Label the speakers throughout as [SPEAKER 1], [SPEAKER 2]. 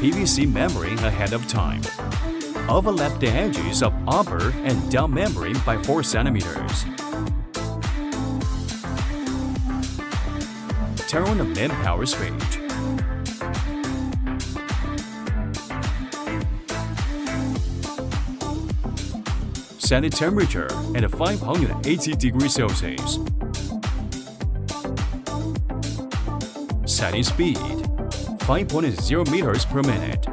[SPEAKER 1] PVC membrane ahead of time. Overlap the edges of upper and down membrane by 4 centimeters. Turn on the main power switch. Set the temperature at 580 degrees Celsius. Setting speed 5.0 meters per minute.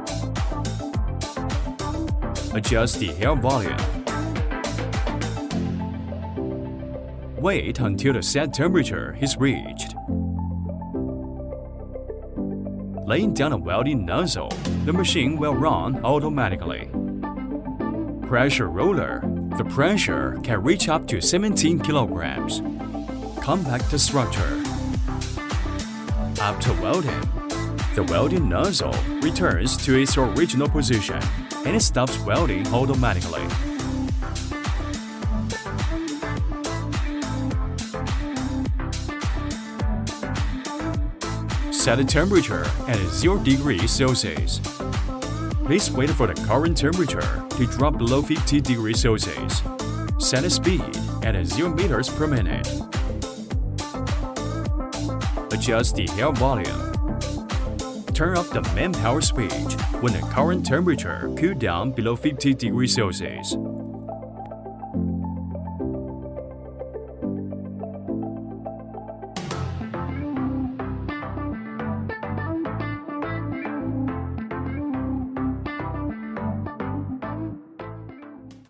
[SPEAKER 1] Adjust the air volume. Wait until the set temperature is reached. Laying down a welding nozzle, the machine will run automatically. Pressure roller. The pressure can reach up to 17 kilograms. Compact structure. After welding, the welding nozzle returns to its original position and it stops welding automatically. Set the temperature at 0 degrees Celsius. Please wait for the current temperature to drop below 50 degrees Celsius. Set the speed at 0 meters per minute. Adjust the air volume. Turn up the main power switch when the current temperature cools down below 50 degrees Celsius.